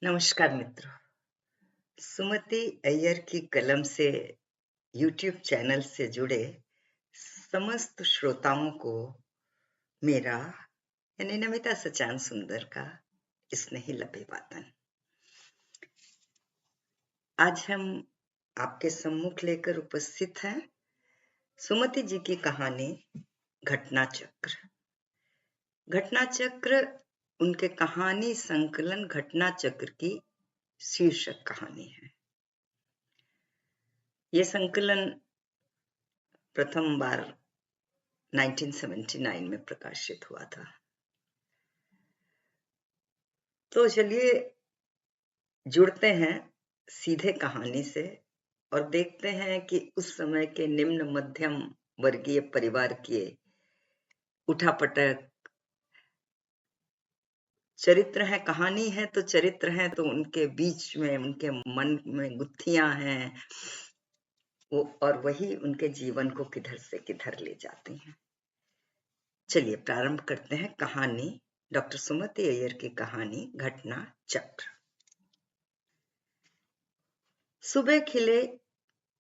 नमस्कार मित्रों। सुमति अय्यर की कलम से यूट्यूब चैनल से जुड़े समस्त श्रोताओं को मेरा यानी नमिता सचान सुंदर का स्नेही अभिवादन। आज हम आपके सम्मुख लेकर उपस्थित हैं सुमति जी की कहानी घटना चक्र। घटना चक्र उनके कहानी संकलन घटना चक्र की शीर्षक कहानी है। ये संकलन प्रथम बार 1979 में प्रकाशित हुआ था। तो चलिए जुड़ते हैं सीधे कहानी से और देखते हैं कि उस समय के निम्न मध्यम वर्गीय परिवार के उठापटक चरित्र है। कहानी है तो चरित्र है, तो उनके बीच में उनके मन में गुत्थियां हैं वो, और वही उनके जीवन को किधर से किधर ले जाती हैं। चलिए प्रारंभ करते हैं कहानी डॉक्टर सुमति अय्यर की कहानी घटना चक्र। सुबह खिले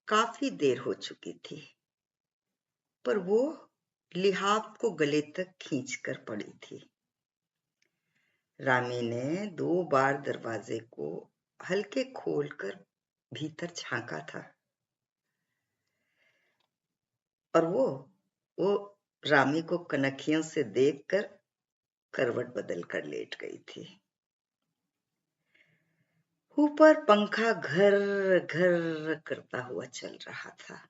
काफी देर हो चुकी थी, पर वो लिहाफ को गले तक खींच कर पड़ी थी। रामी ने 2 बार दरवाजे को हल्के खोलकर भीतर झांका था और वो रामी को कनखियों से देखकर करवट बदल कर लेट गई थी। ऊपर पंखा घर घर करता हुआ चल रहा था।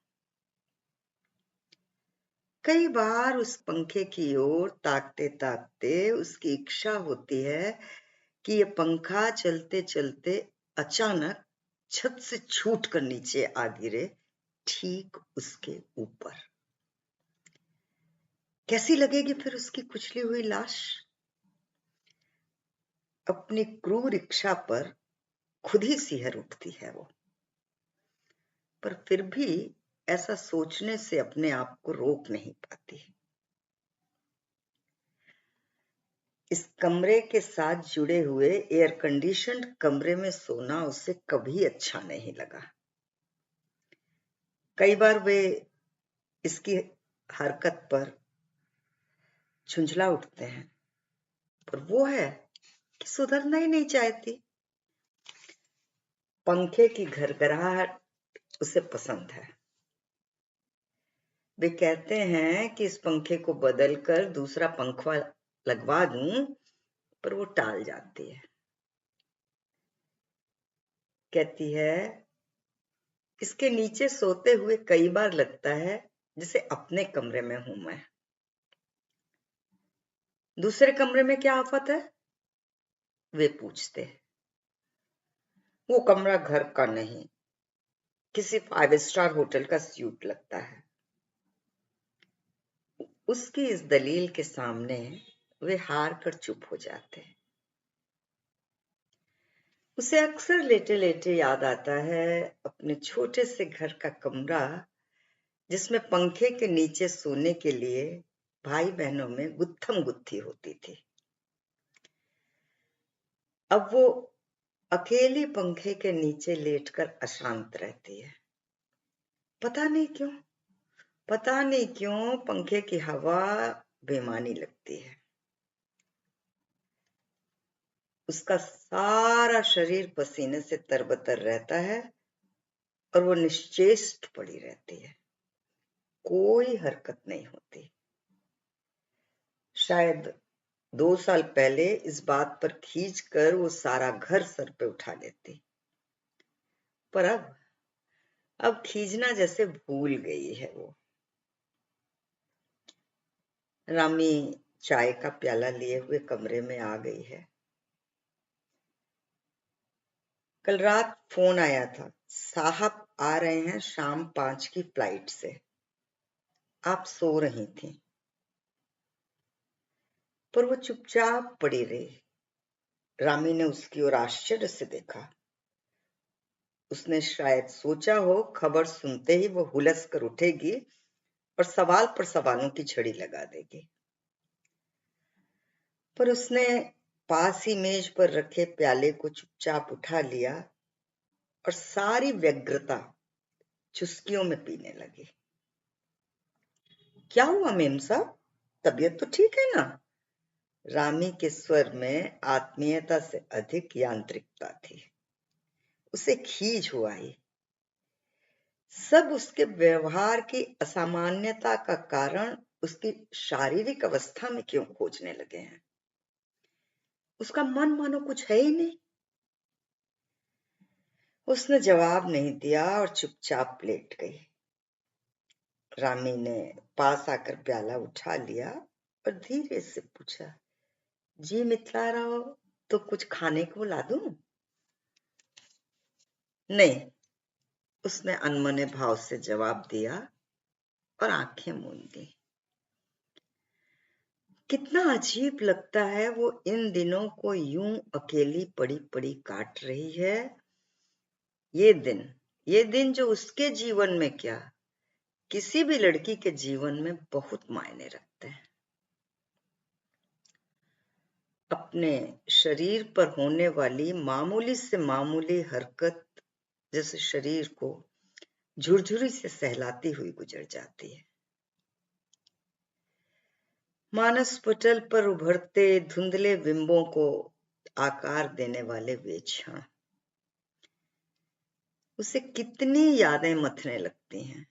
कई बार उस पंखे की ओर ताकते ताकते उसकी इच्छा होती है कि ये पंखा चलते चलते अचानक छत से छूट कर नीचे आ गिरे, ठीक उसके ऊपर। कैसी लगेगी फिर उसकी कुचली हुई लाश? अपनी क्रूर इच्छा पर खुद ही सिहर उठती है वो, पर फिर भी ऐसा सोचने से अपने आप को रोक नहीं पाती। इस कमरे के साथ जुड़े हुए एयर कंडीशन्ड कमरे में सोना उसे कभी अच्छा नहीं लगा। कई बार वे इसकी हरकत पर झुंझला उठते हैं, पर वो है कि सुधरना ही नहीं चाहती। पंखे की घरघराहट उसे पसंद है। वे कहते हैं कि इस पंखे को बदलकर दूसरा पंखा लगवा दूं, पर वो टाल जाती है। कहती है इसके नीचे सोते हुए कई बार लगता है जैसे अपने कमरे में हूं मैं। दूसरे कमरे में क्या आफत है? वे पूछते। वो कमरा घर का नहीं, किसी 5 स्टार होटल का स्यूट लगता है। उसकी इस दलील के सामने वे हार कर चुप हो जाते हैं। उसे अक्सर लेटे लेटे याद आता है अपने छोटे से घर का कमरा, जिसमें पंखे के नीचे सोने के लिए भाई बहनों में गुत्थम गुत्थी होती थी। अब वो अकेली पंखे के नीचे लेटकर अशांत रहती है। पता नहीं क्यों पंखे की हवा बेमानी लगती है। उसका सारा शरीर पसीने से तरबतर रहता है और वो निश्चेष्ट पड़ी रहती है। कोई हरकत नहीं होती। शायद 2 साल पहले इस बात पर खींचकर वो सारा घर सर पे उठा लेती, पर अब खींचना जैसे भूल गई है वो। रामी चाय का प्याला लिए हुए कमरे में आ गई है। कल रात फोन आया था, साहब आ रहे हैं शाम 5 की फ्लाइट से। आप सो रही थी, पर वो चुपचाप पड़ी रही। रामी ने उसकी ओर आश्चर्य से देखा। उसने शायद सोचा हो खबर सुनते ही वो हुलस कर उठेगी और सवाल पर सवालों की झड़ी लगा देगी, पर उसने पास ही मेज पर रखे प्याले को चुपचाप उठा लिया और सारी व्यग्रता चुस्कियों में पीने लगे। क्या हुआ मेम साहब, तबीयत तो ठीक है ना? रामी के स्वर में आत्मीयता से अधिक यांत्रिकता थी। उसे खीज हो आई। सब उसके व्यवहार की असामान्यता का कारण उसकी शारीरिक अवस्था में क्यों खोजने लगे हैं? उसका मन मानो कुछ है ही नहीं। उसने जवाब नहीं दिया और चुपचाप लेट गई। रामी ने पास आकर प्याला उठा लिया और धीरे से पूछा, जी मिथिला राव, तो कुछ खाने को ला दूं? नहीं, उसने अनमने भाव से जवाब दिया और आंखें मूंद दी। कितना अजीब लगता है वो इन दिनों को यूं अकेली पड़ी पड़ी काट रही है। ये दिन जो उसके जीवन में क्या, किसी भी लड़की के जीवन में बहुत मायने रखते हैं। अपने शरीर पर होने वाली मामूली से मामूली हरकत जैसे शरीर को झुरझुरी से सहलाती हुई गुजर जाती है। मानस पटल पर उभरते धुंधले बिंबों को आकार देने वाले वे क्षण उसे कितनी यादें मथने लगती हैं।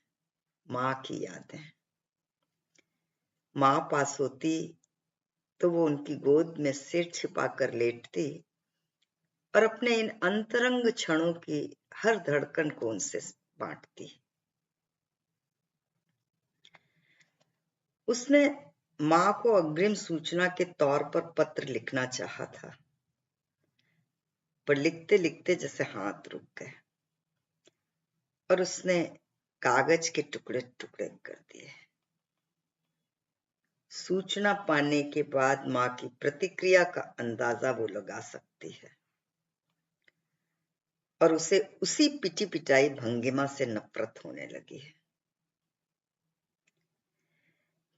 माँ की यादें। माँ पास होती तो वो उनकी गोद में सिर छिपाकर लेटती और अपने इन अंतरंग क्षणों की हर धड़कन को उनसे बांटती। उसने माँ को अग्रिम सूचना के तौर पर पत्र लिखना चाहा था, पर लिखते लिखते जैसे हाथ रुक गए और उसने कागज के टुकड़े टुकड़े कर दिए। सूचना पाने के बाद माँ की प्रतिक्रिया का अंदाजा वो लगा सकती है और उसे उसी पिटी पिटाई भंगिमा से नफरत होने लगी है।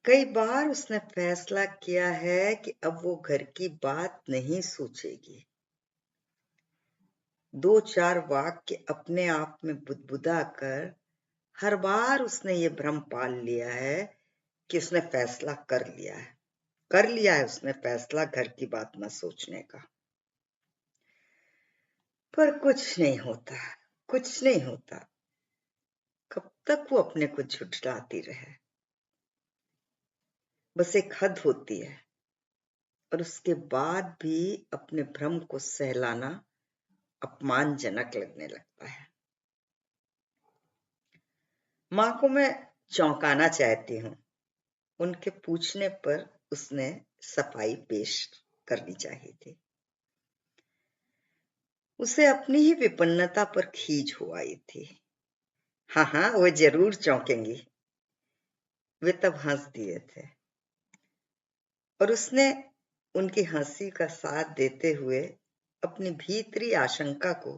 कई बार उसने फैसला किया है कि अब वो घर की बात नहीं सोचेगी। 2-4 वाक्य अपने आप में बुदबुदा कर हर बार उसने ये भ्रम पाल लिया है कि उसने फैसला कर लिया है उसने फैसला घर की बात न सोचने का। पर कुछ नहीं होता। कब तक वो अपने को झुठलाती रहे? बस एक हद होती है और उसके बाद भी अपने भ्रम को सहलाना अपमानजनक लगने लगता है। माँ को मैं चौंकाना चाहती हूँ। उनके पूछने पर उसने सफाई पेश करनी चाहिए थी। उसे अपनी ही विपन्नता पर खीज हो आई थी। हाँ, वो जरूर चौंकेंगी। वे तब हंस दिए थे और उसने उनकी हंसी का साथ देते हुए अपनी भीतरी आशंका को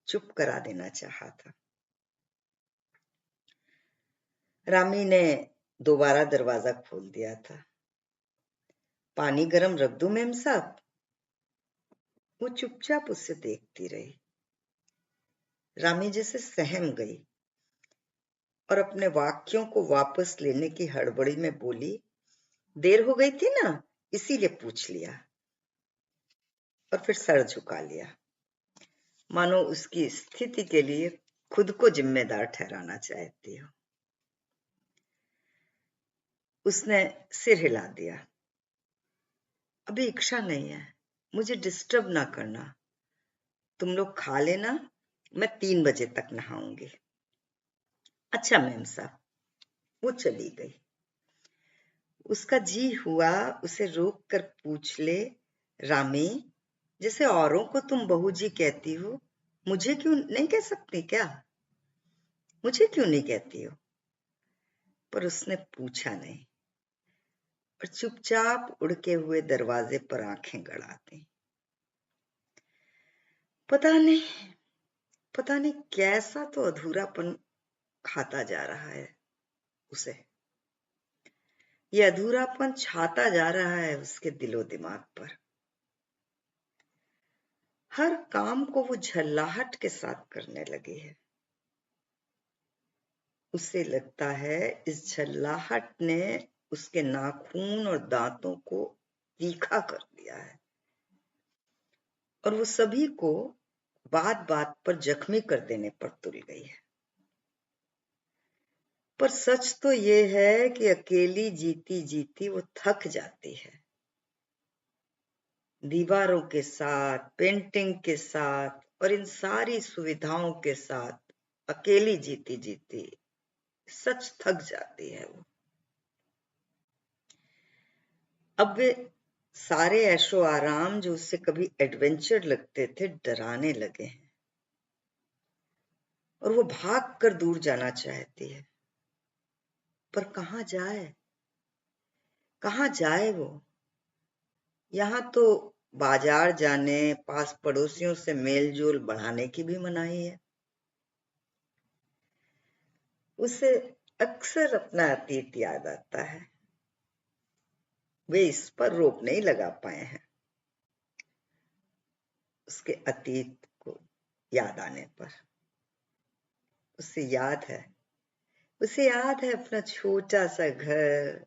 चुप करा देना चाहा था। रामी ने दोबारा दरवाजा खोल दिया था। पानी गरम रख दूं मेम साहब? वो चुपचाप उससे देखती रही। रामी जैसे सहम गई और अपने वाक्यों को वापस लेने की हड़बड़ी में बोली, देर हो गई थी ना, इसीलिए पूछ लिया। और फिर सर झुका लिया, मानो उसकी स्थिति के लिए खुद को जिम्मेदार ठहराना चाहती हो। उसने सिर हिला दिया। अभी इच्छा नहीं है, मुझे डिस्टर्ब ना करना। तुम लोग खा लेना, मैं 3 बजे तक नहाऊंगी। अच्छा मैम साहब। वो चली गई। उसका जी हुआ उसे रोक कर पूछ ले, रामी, जैसे औरों को तुम बहू जी कहती हो, मुझे क्यों नहीं कह सकती क्या? मुझे क्यों नहीं कहती हो? पर उसने पूछा नहीं और चुपचाप उड़के हुए दरवाजे पर आंखें गड़ा दी। पता नहीं कैसा तो अधूरापन खाता जा रहा है उसे। यह अधूरापन छाता जा रहा है उसके दिलो दिमाग पर। हर काम को वो झल्लाहट के साथ करने लगी है। उसे लगता है इस झल्लाहट ने उसके नाखून और दांतों को तीखा कर दिया है और वो सभी को बात बात पर जख्मी कर देने पर तुल गई है। पर सच तो ये है कि अकेली जीती जीती वो थक जाती है। दीवारों के साथ, पेंटिंग के साथ और इन सारी सुविधाओं के साथ अकेली जीती जीती सच थक जाती है वो। अब वे सारे ऐशो आराम जो उससे कभी एडवेंचर लगते थे डराने लगे हैं और वो भाग कर दूर जाना चाहती है। पर कहाँ जाए, कहाँ जाए वो? यहाँ तो बाजार जाने, पास पड़ोसियों से मेल जोल बढ़ाने की भी मनाही है। उसे अक्सर अपना अतीत याद आता है। वे इस पर रोक नहीं लगा पाए हैं उसके अतीत को याद आने पर। उसे याद है अपना छोटा सा घर,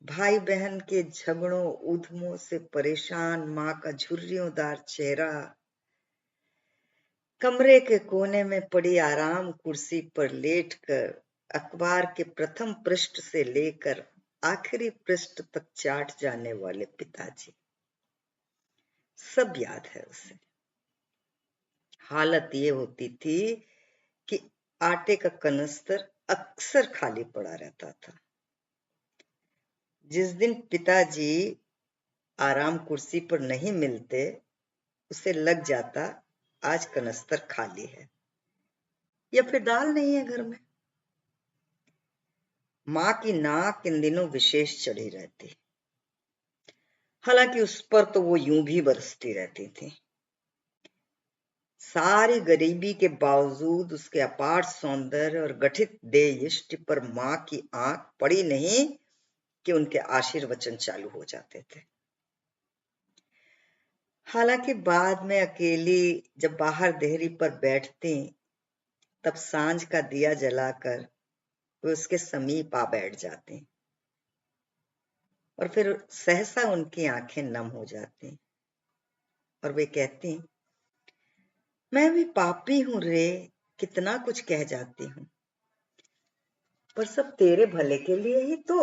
भाई बहन के झगड़ों उधमों से परेशान माँ का झुर्रियोंदार चेहरा, कमरे के कोने में पड़ी आराम कुर्सी पर लेटकर अखबार के प्रथम पृष्ठ से लेकर आखिरी पृष्ठ तक चाट जाने वाले पिताजी। सब याद है उसे। हालत ये होती थी कि आटे का कनस्तर अक्सर खाली पड़ा रहता था। जिस दिन पिताजी आराम कुर्सी पर नहीं मिलते, उसे लग जाता आज कनस्तर खाली है या फिर दाल नहीं है घर में। माँ की नाक इन दिनों विशेष चढ़ी रहती, हालांकि उस पर तो वो यूं भी बरसती रहती थी। सारी गरीबी के बावजूद उसके अपार सौंदर्य और गठित देह यष्टि पर माँ की आंख पड़ी नहीं कि उनके आशीर्वचन चालू हो जाते थे। हालांकि बाद में अकेली जब बाहर देहरी पर बैठती, तब सांझ का दिया जलाकर वे उसके समीप आ बैठ जाती और फिर सहसा उनकी आंखें नम हो जाती और वे कहती, मैं भी पापी हूं रे, कितना कुछ कह जाती हूं, पर सब तेरे भले के लिए ही तो।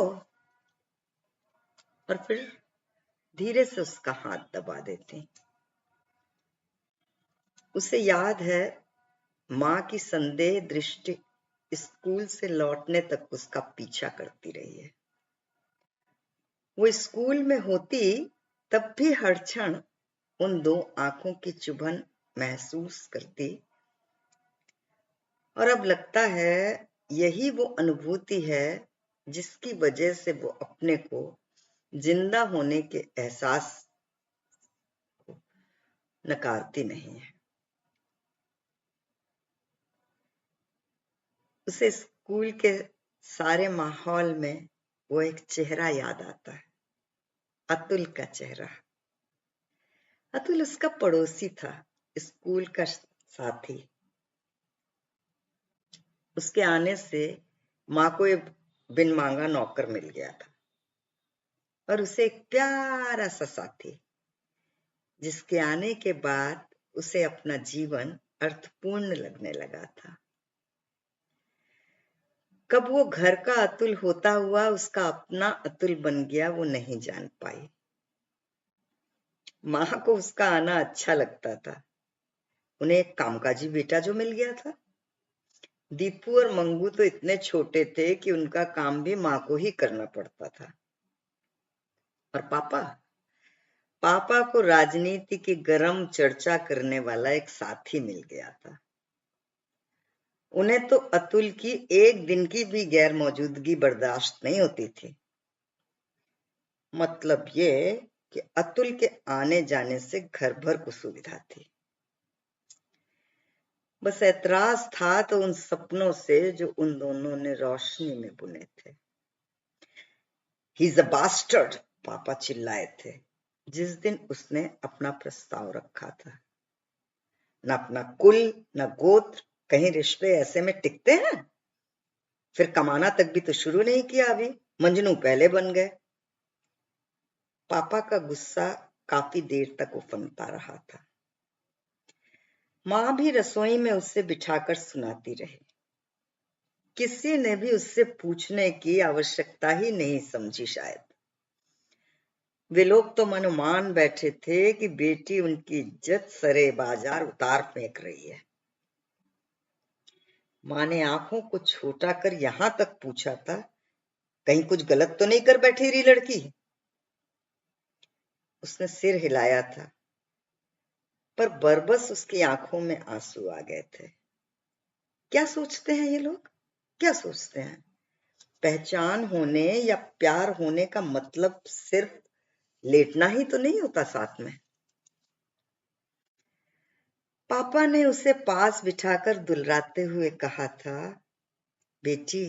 और फिर धीरे से उसका हाथ दबा देती। उसे याद है माँ की संदेह दृष्टि स्कूल से लौटने तक उसका पीछा करती रही है। वो स्कूल में होती तब भी हर क्षण उन दो आंखों की चुभन महसूस करती और अब लगता है यही वो अनुभूति है जिसकी वजह से वो अपने को जिंदा होने के एहसास को नकारती नहीं है। उसे स्कूल के सारे माहौल में वो एक चेहरा याद आता है, अतुल का चेहरा। अतुल उसका पड़ोसी था, स्कूल का साथी। उसके आने से माँ को एक बिन मांगा नौकर मिल गया था और उसे एक प्यारा सा साथी, जिसके आने के बाद उसे अपना जीवन अर्थपूर्ण लगने लगा था। कब वो घर का अतुल होता हुआ उसका अपना अतुल बन गया, वो नहीं जान पाई। माँ को उसका आना अच्छा लगता था। उन्हें एक कामकाजी बेटा जो मिल गया था। दीपू और मंगू तो इतने छोटे थे कि उनका काम भी माँ को ही करना पड़ता था। और पापा को राजनीति की गर्म चर्चा करने वाला एक साथी मिल गया था। उन्हें तो अतुल की एक दिन की भी गैर मौजूदगी बर्दाश्त नहीं होती थी। मतलब ये कि अतुल के आने जाने से घर भर को सुविधा थी। बस ऐतराज था तो उन सपनों से जो उन दोनों ने रोशनी में बुने थे। ही इज अ बास्टर्ड, पापा चिल्लाए थे जिस दिन उसने अपना प्रस्ताव रखा था। न अपना कुल न गोत्र, कहीं रिश्ते ऐसे में टिकते हैं? फिर कमाना तक भी तो शुरू नहीं किया अभी, मंजनू पहले बन गए। पापा का गुस्सा काफी देर तक उफनता रहा था। माँ भी रसोई में उससे बिठाकर सुनाती रही। किसी ने भी उससे पूछने की आवश्यकता ही नहीं समझी शायद। वे लोग तो मनो मान बैठे थे कि बेटी उनकी इज्जत सरे बाजार उतार फेंक रही है। माँ ने आंखों को छोटा कर यहां तक पूछा था, कहीं कुछ गलत तो नहीं कर बैठी रही लड़की? उसने सिर हिलाया था, पर बरबस उसकी आंखों में आंसू आ गए थे। क्या सोचते हैं ये लोग, क्या सोचते हैं? पहचान होने या प्यार होने का मतलब सिर्फ लेटना ही तो नहीं होता साथ में। पापा ने उसे पास बिठाकर दुलराते हुए कहा था, बेटी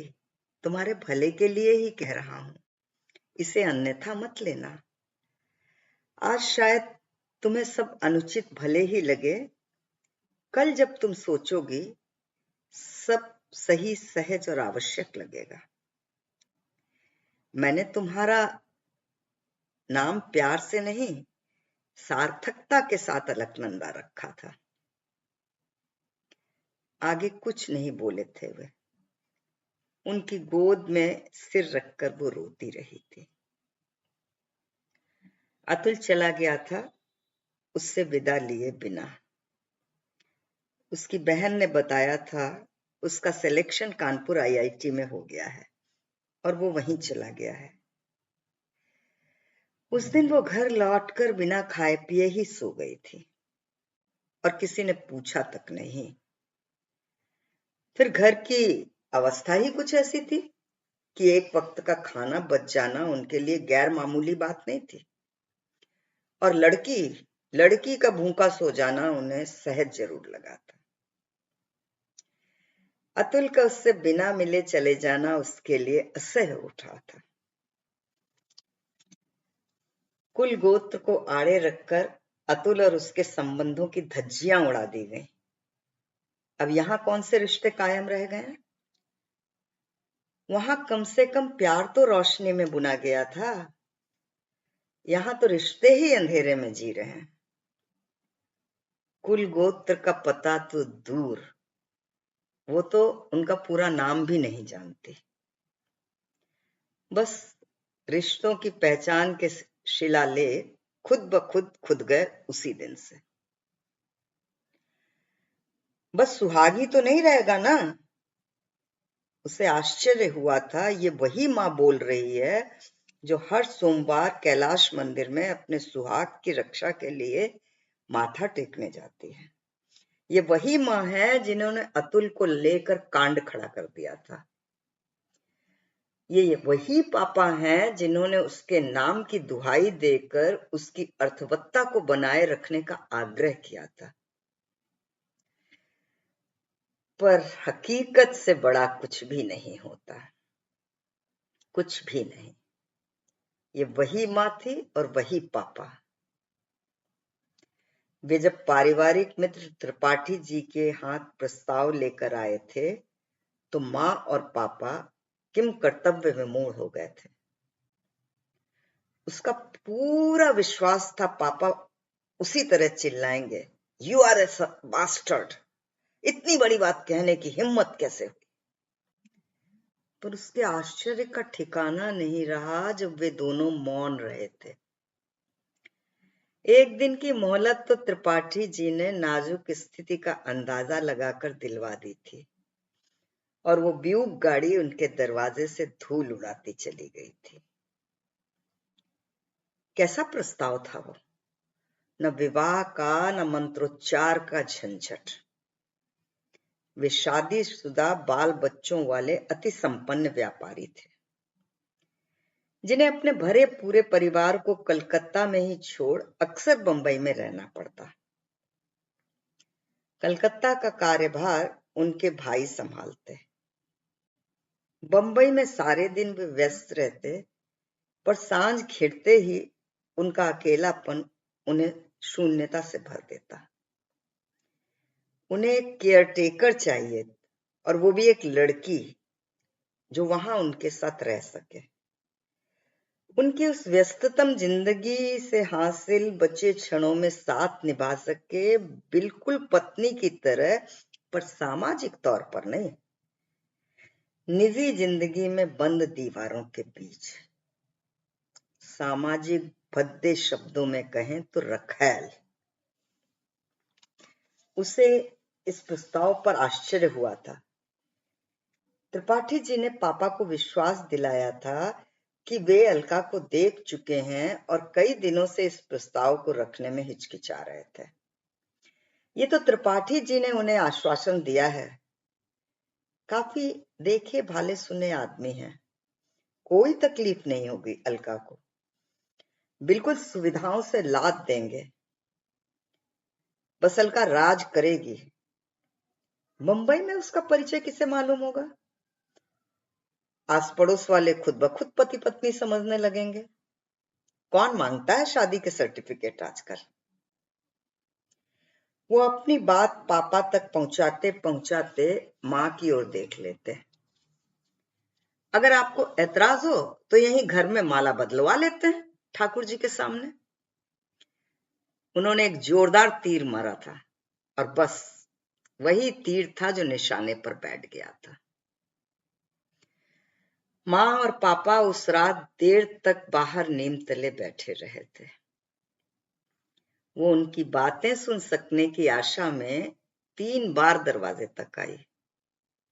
तुम्हारे भले के लिए ही कह रहा हूं, इसे अन्यथा मत लेना। आज शायद तुम्हें सब अनुचित भले ही लगे, कल जब तुम सोचोगी सब सही सहज और आवश्यक लगेगा। मैंने तुम्हारा नाम प्यार से नहीं, सार्थकता के साथ अलकनंदा रखा था। आगे कुछ नहीं बोले थे वे। उनकी गोद में सिर रखकर वो रोती रही थी। अतुल चला गया था उससे विदा लिए बिना। उसकी बहन ने बताया था उसका सिलेक्शन कानपुर आईआईटी में हो गया है और वो वहीं चला गया है। उस दिन वो घर लौटकर बिना खाए पिए ही सो गई थी और किसी ने पूछा तक नहीं। फिर घर की अवस्था ही कुछ ऐसी थी कि एक वक्त का खाना बच जाना उनके लिए गैर मामूली बात नहीं थी, और लड़की का भूखा सो जाना उन्हें सहज जरूर लगा था। अतुल का उससे बिना मिले चले जाना उसके लिए असह्य उठा था। कुल गोत्र को आड़े रखकर अतुल और उसके संबंधों की धज्जियां उड़ा दी गई। अब यहां कौन से रिश्ते कायम रह गए हैं? वहां कम से कम प्यार तो रोशनी में बुना गया था, यहां तो रिश्ते ही अंधेरे में जी रहे हैं। कुल गोत्र का पता तो दूर, वो तो उनका पूरा नाम भी नहीं जानती। बस रिश्तों की पहचान के शिलालेख खुद ब खुद खुद गए उसी दिन से। बस सुहागी तो नहीं रहेगा ना? उसे आश्चर्य हुआ था, ये वही माँ बोल रही है जो हर सोमवार कैलाश मंदिर में अपने सुहाग की रक्षा के लिए माथा टेकने जाती है। ये वही माँ है जिन्होंने अतुल को लेकर कांड खड़ा कर दिया था। ये वही पापा हैं जिन्होंने उसके नाम की दुहाई देकर उसकी अर्थवत्ता को बनाए रखने का आग्रह किया था। पर हकीकत से बड़ा कुछ भी नहीं होता, कुछ भी नहीं। ये वही माँ थी और वही पापा। वे जब पारिवारिक मित्र त्रिपाठी जी के हाथ प्रस्ताव लेकर आए थे तो माँ और पापा किम कर्तव्य विमूढ़ हो गए थे। उसका पूरा विश्वास था पापा उसी तरह चिल्लाएंगे, यू आर ए बास्टर्ड, इतनी बड़ी बात कहने की हिम्मत कैसे हुई? पर उसके आश्चर्य का ठिकाना नहीं रहा जब वे दोनों मौन रहे थे। एक दिन की मोहलत तो त्रिपाठी जी ने नाजुक स्थिति का अंदाजा लगाकर दिलवा दी थी और वो ब्यूक गाड़ी उनके दरवाजे से धूल उड़ाती चली गई थी। कैसा प्रस्ताव था वो? न विवाह का न मंत्रोच्चार का झंझट। वे शादीशुदा बाल बच्चों वाले अति संपन्न व्यापारी थे जिन्हें अपने भरे पूरे परिवार को कलकत्ता में ही छोड़ अक्सर बंबई में रहना पड़ता। कलकत्ता का कार्यभार उनके भाई संभालते। बंबई में सारे दिन वे व्यस्त रहते, पर सांझ खिड़ते ही उनका अकेलापन उन्हें शून्यता से भर देता। उन्हें एक केयरटेकर चाहिए, और वो भी एक लड़की जो वहां उनके साथ रह सके। उनकी उस व्यस्ततम जिंदगी से हासिल बचे क्षणों में साथ निभा सके, बिल्कुल पत्नी की तरह, पर सामाजिक तौर पर नहीं, निजी जिंदगी में बंद दीवारों के बीच। सामाजिक भद्दे शब्दों में कहें तो रखैल। उसे इस प्रस्ताव पर आश्चर्य हुआ था। त्रिपाठी जी ने पापा को विश्वास दिलाया था कि वे अलका को देख चुके हैं और कई दिनों से इस प्रस्ताव को रखने में हिचकिचा रहे थे। ये तो त्रिपाठी जी ने उन्हें आश्वासन दिया है। काफी देखे भाले सुने आदमी हैं, कोई तकलीफ नहीं होगी अलका को, बिल्कुल सुविधाओं से लाद देंगे, बस अलका राज करेगी। मुंबई में उसका परिचय किसे मालूम होगा? आस पड़ोस वाले खुद ब खुद पति पत्नी समझने लगेंगे। कौन मांगता है शादी के सर्टिफिकेट आजकल? वो अपनी बात पापा तक पहुंचाते पहुंचाते मां की ओर देख लेते। अगर आपको ऐतराज हो तो यहीं घर में माला बदलवा लेते हैं ठाकुर जी के सामने। उन्होंने एक जोरदार तीर मारा था, और बस वही तीर था जो निशाने पर बैठ गया था। मां और पापा उस रात देर तक बाहर नीम तले बैठे रहे थे। वो उनकी बातें सुन सकने की आशा में 3 बार दरवाजे तक आई,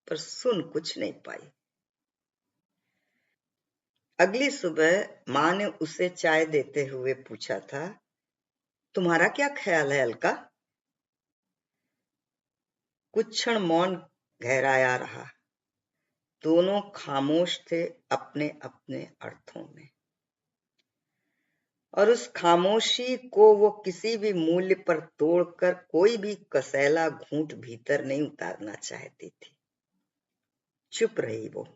पर सुन कुछ नहीं पाई। अगली सुबह मां ने उसे चाय देते हुए पूछा था, तुम्हारा क्या ख्याल है अलका? कुछ क्षण मौन गहराया रहा। दोनों खामोश थे अपने अपने अर्थों में, और उस खामोशी को वो किसी भी मूल्य पर तोड़कर कोई भी कसैला घूंट भीतर नहीं उतारना चाहती थी। चुप रही वो।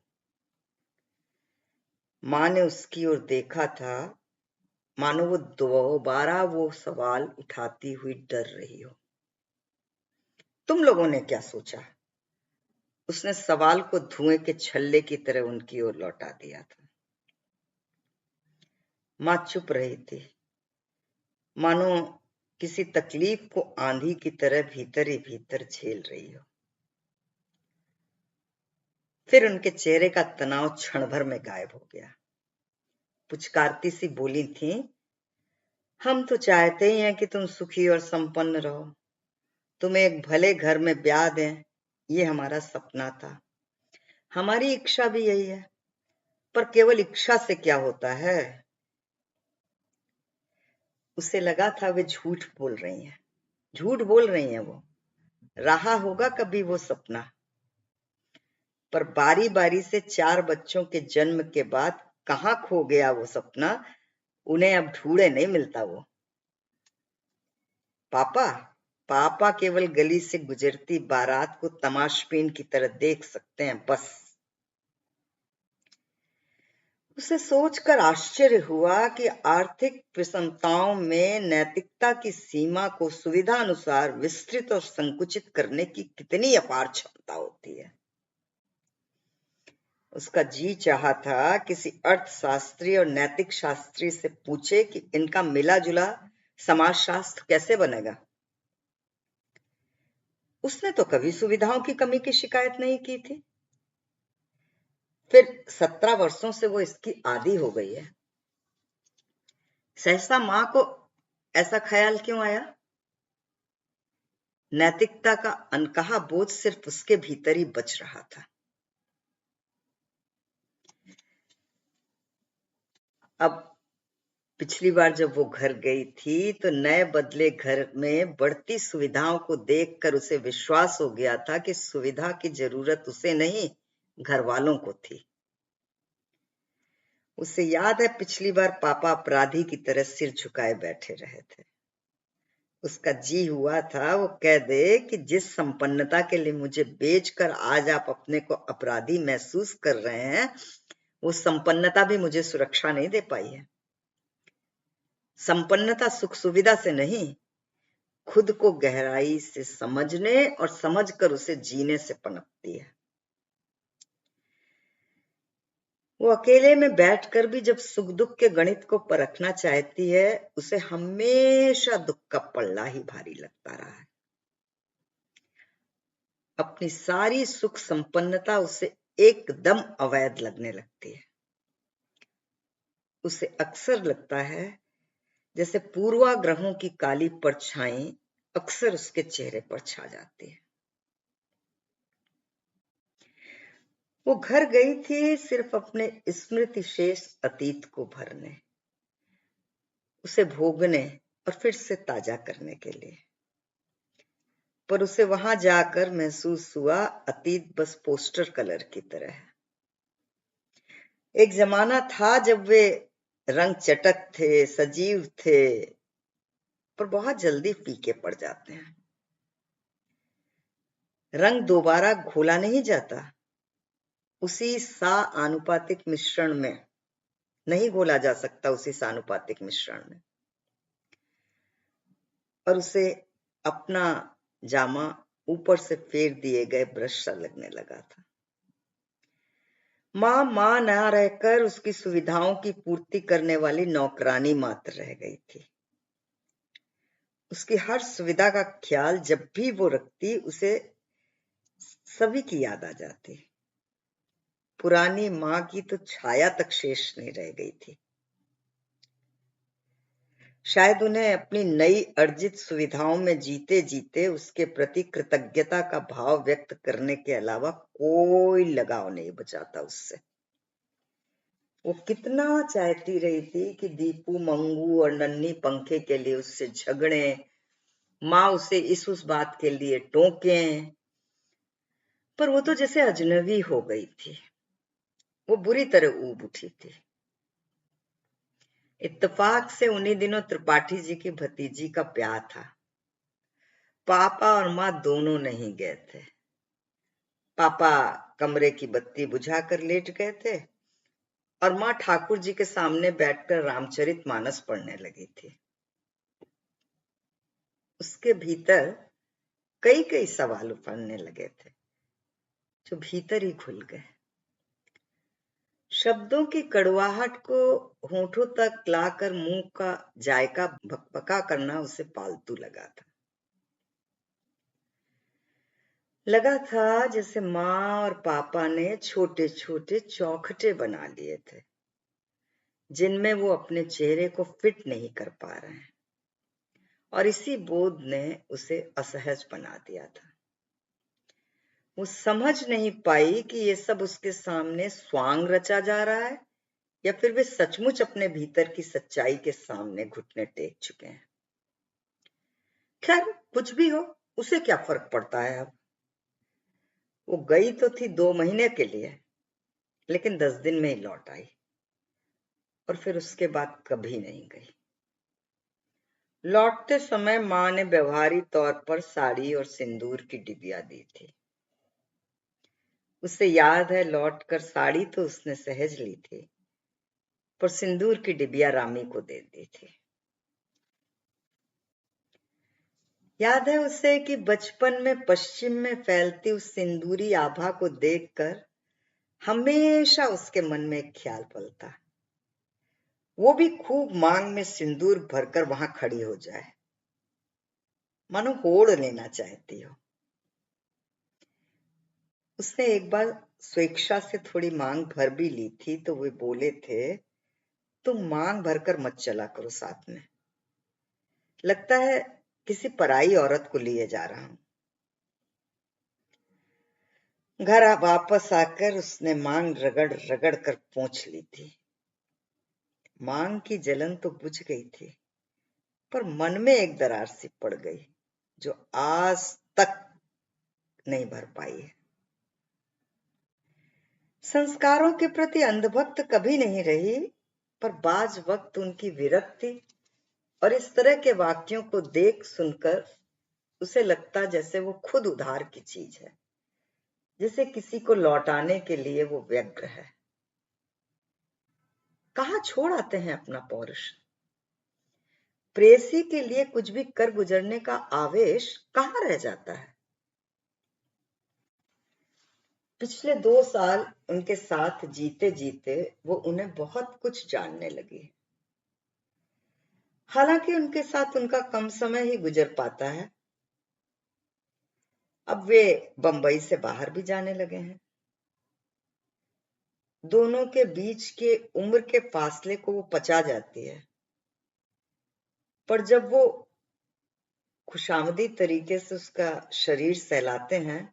मां ने उसकी ओर देखा था, मानो वो दोबारा वो सवाल उठाती हुई डर रही हो। तुम लोगों ने क्या सोचा? उसने सवाल को धुएं के छल्ले की तरह उनकी ओर लौटा दिया था। मां चुप रही थी, मानो किसी तकलीफ को आंधी की तरह भीतर ही भीतर झेल रही हो। फिर उनके चेहरे का तनाव क्षण भर में गायब हो गया। पुचकारती सी बोली थी, हम तो चाहते ही हैं कि तुम सुखी और संपन्न रहो, तुम्हें एक भले घर में ब्याह दें, ये हमारा सपना था। हमारी इच्छा भी यही है, पर केवल इच्छा से क्या होता है? उसे लगा था वे झूठ बोल रही हैं, झूठ बोल रही हैं। वो रहा होगा कभी वो सपना, पर बारी बारी से 4 बच्चों के जन्म के बाद कहां खो गया वो सपना? उन्हें अब ढूंढे नहीं मिलता वो। पापा पापा केवल गली से गुजरती बारात को तमाशबीन की तरह देख सकते हैं, बस। उसे सोचकर आश्चर्य हुआ कि आर्थिक विषमताओं में नैतिकता की सीमा को सुविधा अनुसार विस्तृत और संकुचित करने की कितनी अपार क्षमता होती है। उसका जी चाहा था किसी अर्थशास्त्री और नैतिक शास्त्री से पूछे कि इनका मिला जुला समाजशास्त्र कैसे बनेगा। उसने तो कभी सुविधाओं की कमी की शिकायत नहीं की थी। फिर 17 वर्षों से वो इसकी आदी हो गई है। सहसा मां को ऐसा ख्याल क्यों आया? नैतिकता का अनकहा बोझ सिर्फ उसके भीतर ही बच रहा था। अब पिछली बार जब वो घर गई थी तो नए बदले घर में बढ़ती सुविधाओं को देखकर उसे विश्वास हो गया था कि सुविधा की जरूरत उसे नहीं, घर वालों को थी। उसे याद है पिछली बार पापा अपराधी की तरह सिर झुकाए बैठे रहे थे। उसका जी हुआ था वो कह दे कि जिस संपन्नता के लिए मुझे बेचकर आज आप अपने को अपराधी महसूस कर रहे हैं, वो संपन्नता भी मुझे सुरक्षा नहीं दे पाई है। संपन्नता सुख सुविधा से नहीं, खुद को गहराई से समझने और समझकर उसे जीने से पनपती है। वो अकेले में बैठकर भी जब सुख दुख के गणित को परखना चाहती है, उसे हमेशा दुख का पल्ला ही भारी लगता रहा है। अपनी सारी सुख संपन्नता उसे एकदम अवैध लगने लगती है। उसे अक्सर लगता है जैसे पूर्वाग्रहों की काली परछाई अक्सर उसके चेहरे पर छा जाती है। वो घर गई थी सिर्फ अपने स्मृति शेष अतीत को भरने, उसे भोगने और फिर से ताजा करने के लिए। पर उसे वहां जाकर महसूस हुआ अतीत बस पोस्टर कलर की तरह है। एक जमाना था जब वे रंग चटक थे, सजीव थे, पर बहुत जल्दी फीके पड़ जाते हैं। रंग दोबारा घोला नहीं जाता, उसी सा आनुपातिक मिश्रण में नहीं घोला जा सकता, उसी सानुपातिक मिश्रण में। और उसे अपना जामा ऊपर से फेर दिए गए ब्रश सा लगने लगा था। मां न रहकर उसकी सुविधाओं की पूर्ति करने वाली नौकरानी मात्र रह गई थी। उसकी हर सुविधा का ख्याल जब भी वो रखती, उसे सभी की याद आ जाती। पुरानी मां की तो छाया तक शेष नहीं रह गई थी। शायद उन्हें अपनी नई अर्जित सुविधाओं में जीते जीते उसके प्रति कृतज्ञता का भाव व्यक्त करने के अलावा कोई लगाव नहीं बचा था उससे। वो कितना चाहती रही थी कि दीपू, मंगू और नन्ही पंखे के लिए उससे झगड़े, माँ उसे उस बात के लिए टोकें, पर वो तो जैसे अजनबी हो गई थी। वो बुरी तरह ऊब उठी थी। इत्तेफाक से उन्हीं दिनों त्रिपाठी जी की भतीजी का ब्याह था। पापा और माँ दोनों नहीं गए थे। पापा कमरे की बत्ती बुझाकर लेट गए थे और माँ ठाकुर जी के सामने बैठकर रामचरितमानस पढ़ने लगी थी। उसके भीतर कई कई सवाल उफरने लगे थे जो भीतर ही घुल गए। शब्दों की कड़वाहट को होठों तक लाकर मुंह का जायका भकभका करना उसे फालतू लगा था। लगा था जैसे माँ और पापा ने छोटे छोटे चौखटे बना लिए थे जिनमें वो अपने चेहरे को फिट नहीं कर पा रहे हैं, और इसी बोध ने उसे असहज बना दिया था। वो समझ नहीं पाई कि ये सब उसके सामने स्वांग रचा जा रहा है या फिर वे सचमुच अपने भीतर की सच्चाई के सामने घुटने टेक चुके हैं। खैर, कुछ भी हो, उसे क्या फर्क पड़ता है अब। वो गई तो थी 2 महीने के लिए, लेकिन 10 दिन में ही लौट आई और फिर उसके बाद कभी नहीं गई। लौटते समय माँ ने व्यवहारिक तौर पर साड़ी और सिंदूर की डिबिया दी थी। उसे याद है लौटकर साड़ी तो उसने सहज ली थी, पर सिंदूर की डिबिया रामी को दे दी थी। याद है उसे कि बचपन में पश्चिम में फैलती उस सिंदूरी आभा को देखकर हमेशा उसके मन में एक ख्याल पलता, वो भी खूब मांग में सिंदूर भरकर वहां खड़ी हो जाए, मानो होड़ लेना चाहती हो। उसने एक बार स्वेच्छा से थोड़ी मांग भर भी ली थी तो वे बोले थे, तुम मांग भरकर मत चला करो साथ में, लगता है किसी पराई औरत को लिए जा रहा हूं। घर वापस आकर उसने मांग रगड़ रगड़ कर पोंछ ली थी। मांग की जलन तो बुझ गई थी, पर मन में एक दरार सी पड़ गई जो आज तक नहीं भर पाई है। संस्कारों के प्रति अंधभक्त कभी नहीं रही, पर बाज वक्त उनकी विरक्ति और इस तरह के वाक्यों को देख सुनकर उसे लगता जैसे वो खुद उधार की चीज है, जैसे किसी को लौटाने के लिए वो व्यग्र है। कहाँ छोड़ आते हैं अपना पौरुष। प्रेयसी के लिए कुछ भी कर गुजरने का आवेश कहाँ रह जाता है। पिछले 2 साल उनके साथ जीते जीते वो उन्हें बहुत कुछ जानने लगी। हालांकि उनके साथ उनका कम समय ही गुजर पाता है। अब वे बंबई से बाहर भी जाने लगे हैं। दोनों के बीच के उम्र के फासले को वो पचा जाती है, पर जब वो खुशामदी तरीके से उसका शरीर सहलाते हैं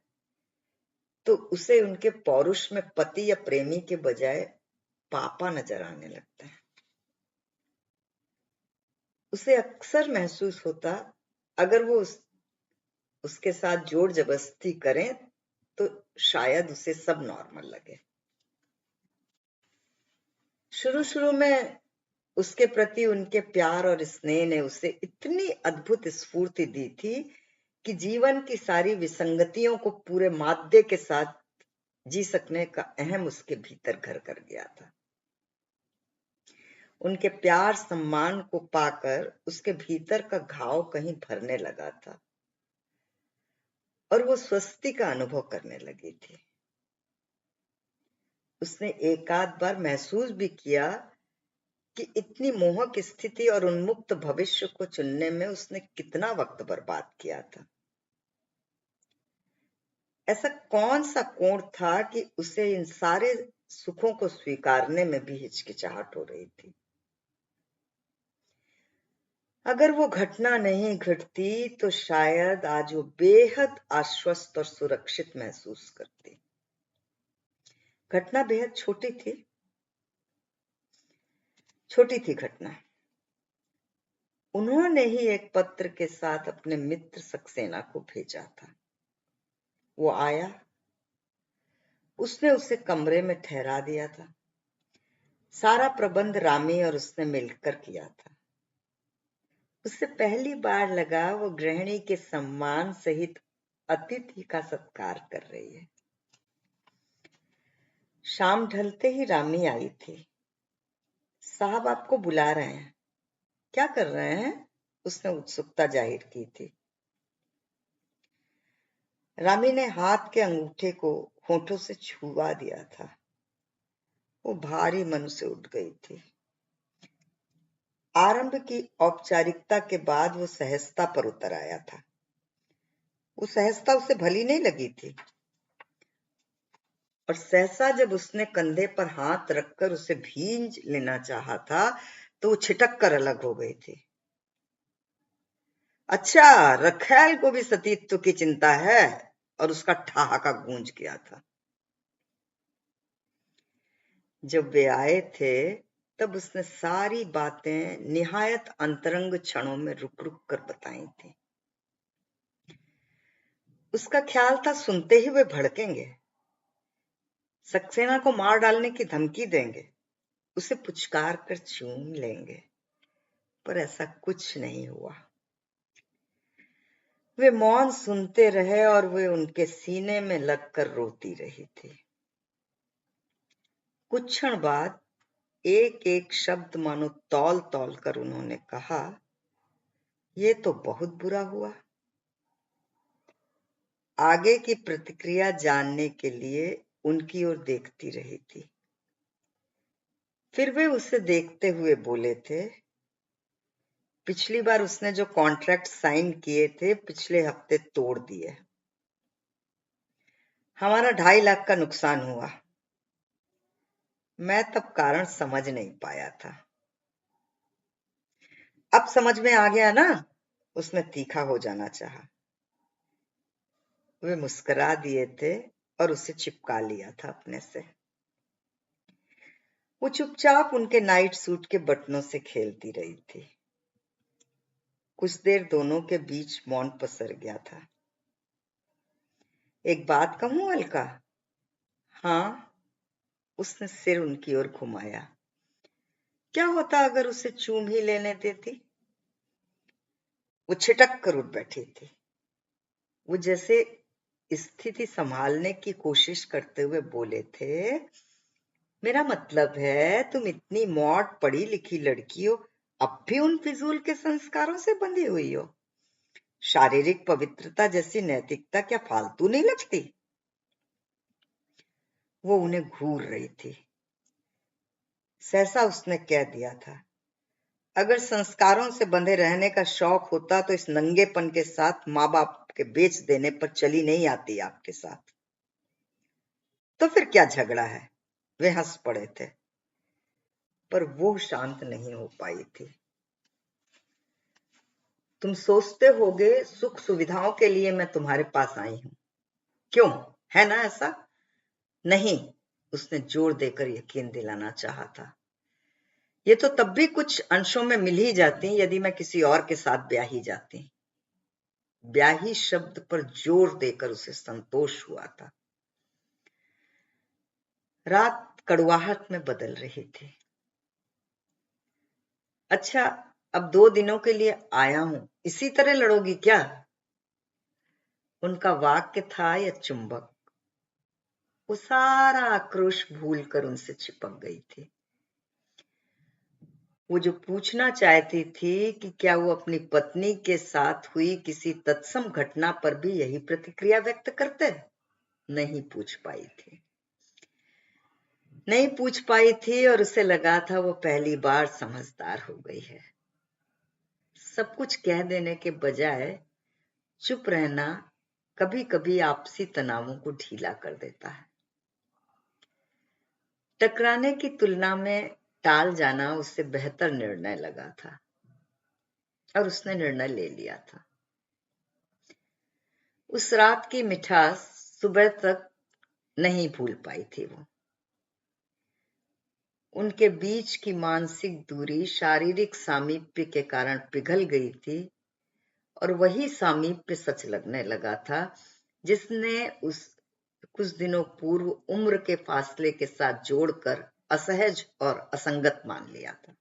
तो उसे उनके पौरुष में पति या प्रेमी के बजाय पापा नजर आने लगता है। उसे अक्सर महसूस होता, अगर वो उसके साथ जोर जबरदस्ती करें तो शायद उसे सब नॉर्मल लगे। शुरू शुरू में उसके प्रति उनके प्यार और स्नेह ने उसे इतनी अद्भुत स्फूर्ति दी थी कि जीवन की सारी विसंगतियों को पूरे माद्य के साथ जी सकने का अहम उसके भीतर घर कर गया था। उनके प्यार सम्मान को पाकर उसके भीतर का घाव कहीं भरने लगा था और वो स्वस्ति का अनुभव करने लगी थी। उसने एकाध बार महसूस भी किया कि इतनी मोहक स्थिति और उन्मुक्त भविष्य को चुनने में उसने कितना वक्त बर्बाद किया था। ऐसा कौन सा कोण था कि उसे इन सारे सुखों को स्वीकारने में भी हिचकिचाहट हो रही थी। अगर वो घटना नहीं घटती तो शायद आज वो बेहद आश्वस्त और सुरक्षित महसूस करती। घटना बेहद छोटी थी घटना। उन्होंने ही एक पत्र के साथ अपने मित्र सक्सेना को भेजा था। वो आया, उसने उसे कमरे में ठहरा दिया था। सारा प्रबंध रामी और उसने मिलकर किया था। उसे पहली बार लगा वो गृहिणी के सम्मान सहित अतिथि का सत्कार कर रही है। शाम ढलते ही रामी आई थी। साहब आपको बुला रहे हैं। क्या कर रहे हैं? उसने उत्सुकता जाहिर की थी। रामी ने हाथ के अंगूठे को होठों से छुआ दिया था। वो भारी मन से उठ गई थी। आरंभ की औपचारिकता के बाद वो सहजता पर उतर आया था। वो सहजता उसे भली नहीं लगी थी और सहसा जब उसने कंधे पर हाथ रखकर उसे भींज लेना चाहा था तो वो छिटक कर अलग हो गई थी। अच्छा, रखैल को भी सतीत्व की चिंता है? और उसका ठहाका गूंज गया था। जब वे आए थे तब उसने सारी बातें निहायत अंतरंग क्षणों में रुक रुक कर बताई थी। उसका ख्याल था सुनते ही वे भड़केंगे, सक्सेना को मार डालने की धमकी देंगे, उसे पुचकार कर चूम लेंगे, पर ऐसा कुछ नहीं हुआ। वे मौन सुनते रहे और वे उनके सीने में लगकर रोती रही थी। कुछ क्षण बाद एक एक शब्द मानो तौल तौल कर उन्होंने कहा, ये तो बहुत बुरा हुआ। आगे की प्रतिक्रिया जानने के लिए उनकी ओर देखती रही थी। फिर वे उसे देखते हुए बोले थे, पिछली बार उसने जो कॉन्ट्रैक्ट साइन किए थे पिछले हफ्ते तोड़ दिए। हमारा 2.5 लाख का नुकसान हुआ। मैं तब कारण समझ नहीं पाया था। अब समझ में आ गया ना? उसने तीखा हो जाना चाहा। वे मुस्कुरा दिए थे और उसे चिपका लिया था अपने से। वो चुपचाप उनके नाइट सूट के बटनों से खेलती रही थी। कुछ देर दोनों के बीच मौन पसर गया था। एक बात कहूं अलका? हाँ, उसने सिर उनकी ओर घुमाया। क्या होता अगर उसे चूम ही लेने देती? वो छिटक कर उठ बैठी थी। वो जैसे स्थिति संभालने की कोशिश करते हुए बोले थे, मेरा मतलब है तुम इतनी मौट पढ़ी लिखी लड़की हो, अब भी उन फिजूल के संस्कारों से बंधी हुई हो? शारीरिक पवित्रता जैसी नैतिकता क्या फालतू नहीं लगती? वो उन्हें घूर रही थी। सहसा उसने कह दिया था, अगर संस्कारों से बंधे रहने का शौक होता तो इस नंगेपन के साथ माँ बाप के बेच देने पर चली नहीं आती आपके साथ। तो फिर क्या झगड़ा है? वे हंस पड़े थे, पर वो शांत नहीं हो पाई थी। तुम सोचते होगे सुख सुविधाओं के लिए मैं तुम्हारे पास आई हूं, क्यों, है ना ऐसा? नहीं, उसने जोर देकर यकीन दिलाना चाहा था। ये तो तब भी कुछ अंशों में मिल ही जाती यदि मैं किसी और के साथ ब्याही जाती। ब्याही शब्द पर जोर देकर उसे संतोष हुआ था। रात कड़वाहट में बदल रही थी। अच्छा, अब 2 दिनों के लिए आया हूं, इसी तरह लड़ोगी क्या? उनका वाक्य था या चुंबक? वो सारा आक्रोश भूलकर उनसे चिपक गई थी। वो जो पूछना चाहती थी कि क्या वो अपनी पत्नी के साथ हुई किसी तत्सम घटना पर भी यही प्रतिक्रिया व्यक्त करते, नहीं पूछ पाई थी। नहीं पूछ पाई थी और उसे लगा था वो पहली बार समझदार हो गई है। सब कुछ कह देने के बजाय चुप रहना कभी कभी आपसी तनावों को ढीला कर देता है। टकराने की तुलना में टाल जाना उससे बेहतर निर्णय लगा था और उसने निर्णय ले लिया था। उस रात की मिठास सुबह तक नहीं भूल पाई थी वो। उनके बीच की मानसिक दूरी शारीरिक सामीप्य के कारण पिघल गई थी और वही सामीप्य सच लगने लगा था जिसने उस कुछ दिनों पूर्व उम्र के फासले के साथ जोड़कर असहज और असंगत मान लिया था।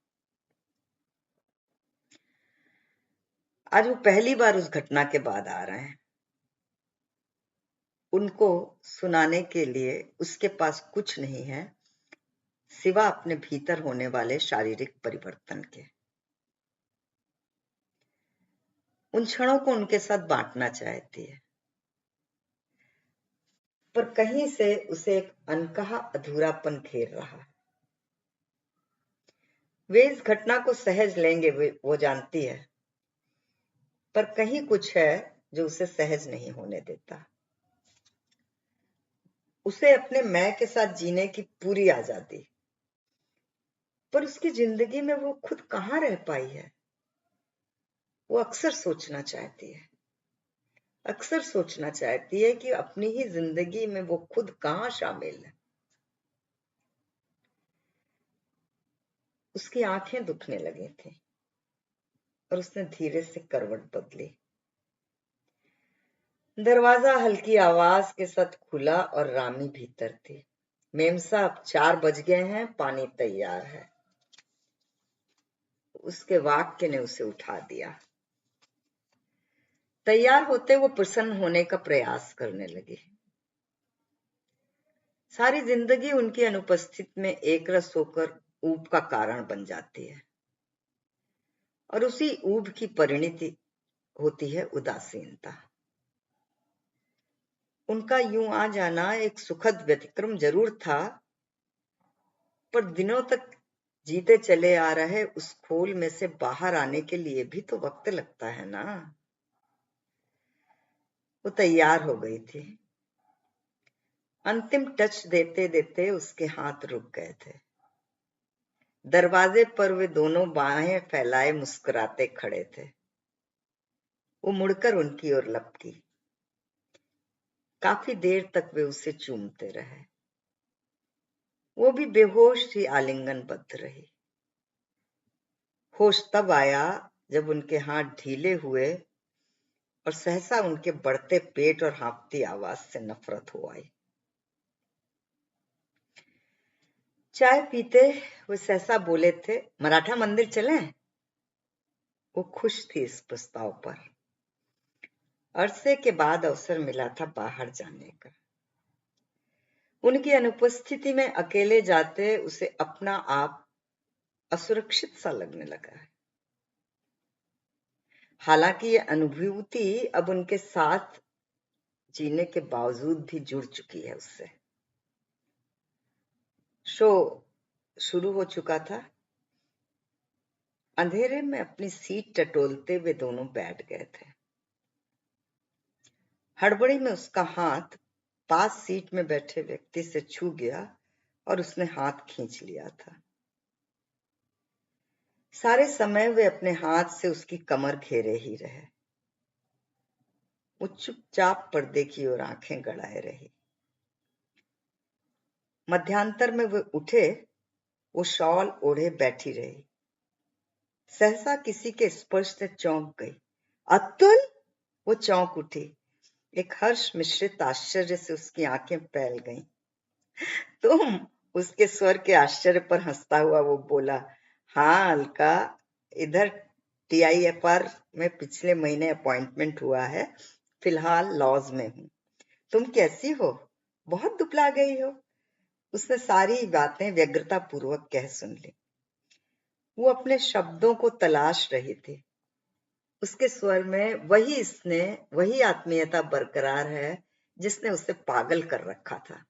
आज वो पहली बार उस घटना के बाद आ रहे हैं। उनको सुनाने के लिए उसके पास कुछ नहीं है सिवा अपने भीतर होने वाले शारीरिक परिवर्तन के। उन क्षणों को उनके साथ बांटना चाहती है, पर कहीं से उसे एक अनकहा अधूरापन घेर रहा। वे इस घटना को सहज लेंगे, वो जानती है, पर कहीं कुछ है जो उसे सहज नहीं होने देता। उसे अपने मैं के साथ जीने की पूरी आजादी, पर उसकी जिंदगी में वो खुद कहाँ रह पाई है। वो अक्सर सोचना चाहती है, अक्सर सोचना चाहती है कि अपनी ही जिंदगी में वो खुद कहाँ शामिल है। उसकी आंखें दुखने लगी थी और उसने धीरे से करवट बदली। दरवाजा हल्की आवाज के साथ खुला और रामी भीतर थी। मेम साहब, 4 बज गए हैं, पानी तैयार है। उसके वाक्य ने उसे उठा दिया। तैयार होते वो प्रसन्न होने का प्रयास करने लगी। सारी जिंदगी उनकी अनुपस्थित में एकरस होकर ऊब का कारण बन जाती है और उसी ऊब की परिणति होती है उदासीनता। उनका यूं आ जाना एक सुखद व्यतिक्रम जरूर था, पर दिनों तक जीते चले आ रहे उस खोल में से बाहर आने के लिए भी तो वक्त लगता है ना। वो तैयार हो गई थी। अंतिम टच देते देते उसके हाथ रुक गए थे। दरवाजे पर वे दोनों बाहें फैलाए मुस्कुराते खड़े थे। वो मुड़कर उनकी ओर लपकी। काफी देर तक वे उसे चूमते रहे। वो भी बेहोश ही आलिंगनबद्ध रही। होश तब आया जब उनके हाथ ढीले हुए और सहसा उनके बढ़ते पेट और हाँफती आवाज से नफरत हो आई। चाय पीते वो सहसा बोले थे, मराठा मंदिर चलें? वो खुश थी इस प्रस्ताव पर। अरसे के बाद अवसर मिला था बाहर जाने का। उनकी अनुपस्थिति में अकेले जाते उसे अपना आप असुरक्षित सा लगने लगा है। हालांकि ये अनुभूति अब उनके साथ जीने के बावजूद भी जुड़ चुकी है उससे। शो शुरू हो चुका था। अंधेरे में अपनी सीट टटोलते हुए दोनों बैठ गए थे। हड़बड़ी में उसका हाथ पास सीट में बैठे व्यक्ति से छू गया और उसने हाथ खींच लिया था। सारे समय वे अपने हाथ से उसकी कमर घेरे ही रहे। वो चुपचाप पर्दे की ओर आंखें गड़ाए रही। मध्यांतर में वे उठे। वो शॉल ओढ़े बैठी रही। सहसा किसी के स्पर्श से चौंक गई। अतुल! वो चौंक उठी। एक हर्ष मिश्रित आश्चर्य से उसकी आंखें फैल गईं। तुम! उसके स्वर के आश्चर्य पर हंसता हुआ वो बोला, हाँ अलका, इधर TIFR में पिछले महीने अपॉइंटमेंट हुआ है। फिलहाल लॉज में हूँ। तुम कैसी हो? बहुत दुबला गई हो। उसने सारी बातें व्यग्रता पूर्वक कह सुन ली। वो अपने शब्दों को तलाश रही थी। उसके स्वर में वही स्नेह, वही आत्मीयता बरकरार है जिसने उसे पागल कर रखा था।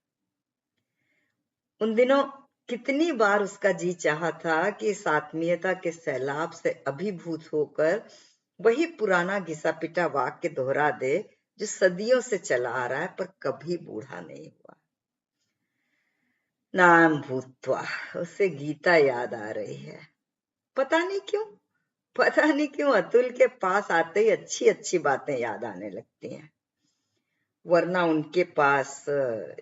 उन दिनों कितनी बार उसका जी चाहा था कि इस आत्मीयता के सैलाब से अभिभूत होकर वही पुराना घिसा पिटा वाक्य दोहरा दे जो सदियों से चला आ रहा है पर कभी बूढ़ा नहीं हुआ। नाम भूतवा, उसे गीता याद आ रही है। पता नहीं क्यों अतुल के पास आते ही अच्छी अच्छी बातें याद आने लगती हैं। वरना उनके पास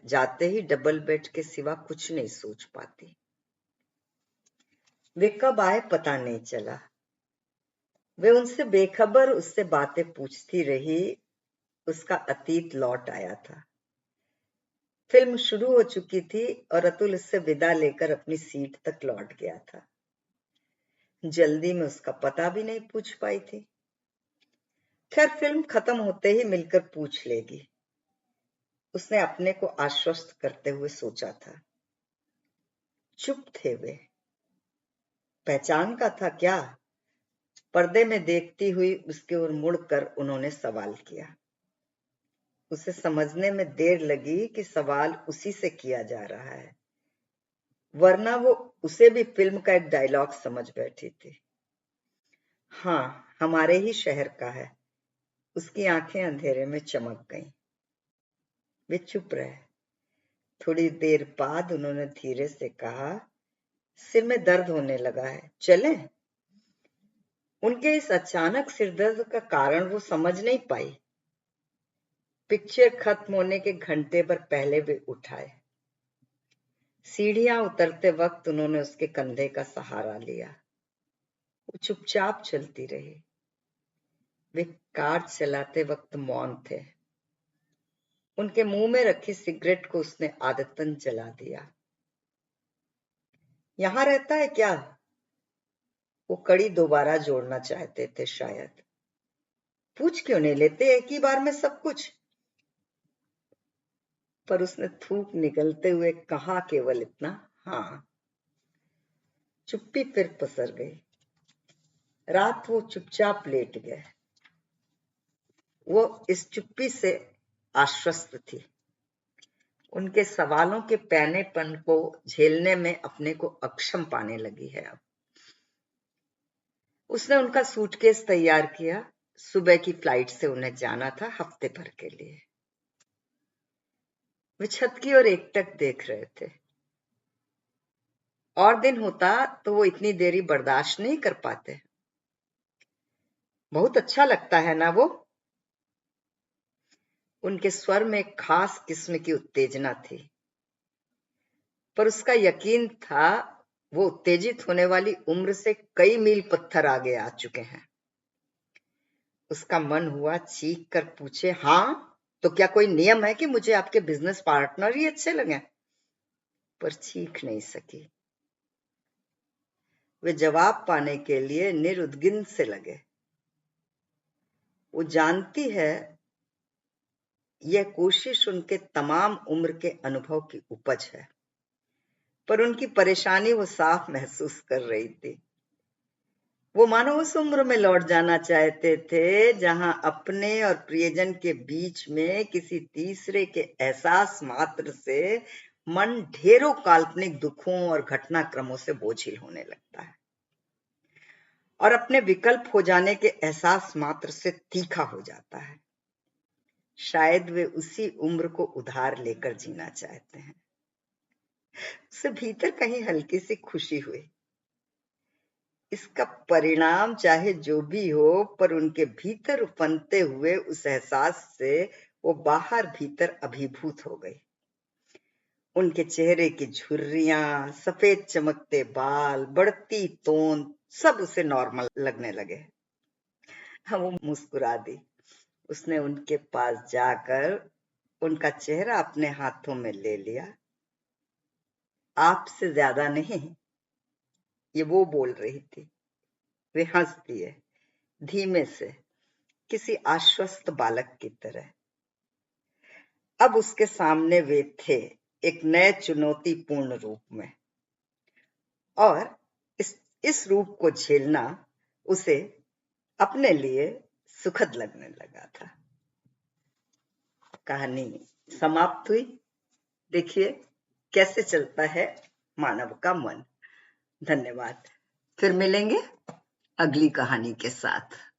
जाते ही डबल बेड के सिवा कुछ नहीं सोच पाती। वे कब आए पता नहीं चला। वे उनसे बेखबर उससे बातें पूछती रही। उसका अतीत लौट आया था। फिल्म शुरू हो चुकी थी और अतुल उससे विदा लेकर अपनी सीट तक लौट गया था। जल्दी में उसका पता भी नहीं पूछ पाई थी। खैर फिल्म खत्म होते ही मिलकर पूछ लेगी, उसने अपने को आश्वस्त करते हुए सोचा था। चुप थे वे। पहचान का था क्या? पर्दे में देखती हुई उसकी ओर मुड़कर उन्होंने सवाल किया। उसे समझने में देर लगी कि सवाल उसी से किया जा रहा है, वरना वो उसे भी फिल्म का एक डायलॉग समझ बैठी थी। हाँ, हमारे ही शहर का है। उसकी आंखें अंधेरे में चमक गईं। वे चुप रहे। थोड़ी देर बाद उन्होंने धीरे से कहा, सिर में दर्द होने लगा है, चलें? उनके इस अचानक सिरदर्द का कारण वो समझ नहीं पाई। पिक्चर खत्म होने के घंटे भर पहले वे उठाए। सीढ़ियां उतरते वक्त उन्होंने उसके कंधे का सहारा लिया। वो चुपचाप चलती रही। वे कार चलाते वक्त मौन थे। उनके मुंह में रखी सिगरेट को उसने आदतन जला दिया। यहां रहता है क्या? वो कड़ी दोबारा जोड़ना चाहते थे शायद। पूछ क्यों नहीं लेते एक ही बार में सब कुछ? पर उसने थूक निकलते हुए कहा केवल इतना, हाँ। चुप्पी फिर पसर गई। रात वो चुपचाप लेट गए। वो इस चुप्पी से आश्वस्त थी। उनके सवालों के पैनेपन को झेलने में अपने को अक्षम पाने लगी है अब। उसने उनका सूटकेस तैयार किया। सुबह की फ्लाइट से उन्हें जाना था हफ्ते भर के लिए। वे छत की ओर एकटक देख रहे थे। और दिन होता तो वो इतनी देरी बर्दाश्त नहीं कर पाते। बहुत अच्छा लगता है ना वो? उनके स्वर में एक खास किस्म की उत्तेजना थी, पर उसका यकीन था वो उत्तेजित होने वाली उम्र से कई मील पत्थर आगे आ चुके हैं। उसका मन हुआ चीख कर पूछे, हाँ तो क्या कोई नियम है कि मुझे आपके बिजनेस पार्टनर ही अच्छे लगे? पर चीख नहीं सकी। वे जवाब पाने के लिए निरुद्गिन से लगे। वो जानती है यह कोशिश उनके तमाम उम्र के अनुभव की उपज है, पर उनकी परेशानी वो साफ महसूस कर रही थी। वो मानो उस उम्र में लौट जाना चाहते थे जहां अपने और प्रियजन के बीच में किसी तीसरे के एहसास मात्र से मन ढेरों काल्पनिक दुखों और घटनाक्रमों से बोझिल होने लगता है और अपने विकल्प हो जाने के एहसास मात्र से तीखा हो जाता है। शायद वे उसी उम्र को उधार लेकर जीना चाहते हैं। उससे भीतर कहीं हल्की सी खुशी हुई। इसका परिणाम चाहे जो भी हो, पर उनके भीतर उफनते हुए उस एहसास से वो बाहर भीतर अभिभूत हो गई। उनके चेहरे की झुर्रियां, सफेद चमकते बाल, बढ़ती तोंद सब उसे नॉर्मल लगने लगे। हाँ, वो मुस्कुरा दी। उसने उनके पास जाकर उनका चेहरा अपने हाथों में ले लिया। आपसे ज्यादा नहीं, ये वो बोल रही थी। वे हंस दिए, धीमे से, किसी आश्वस्त बालक की तरह। अब उसके सामने वे थे, एक नए चुनौतीपूर्ण रूप में, और इस रूप को झेलना उसे अपने लिए सुखद लगने लगा था। कहानी समाप्त हुई। देखिए कैसे चलता है मानव का मन। धन्यवाद। फिर मिलेंगे अगली कहानी के साथ।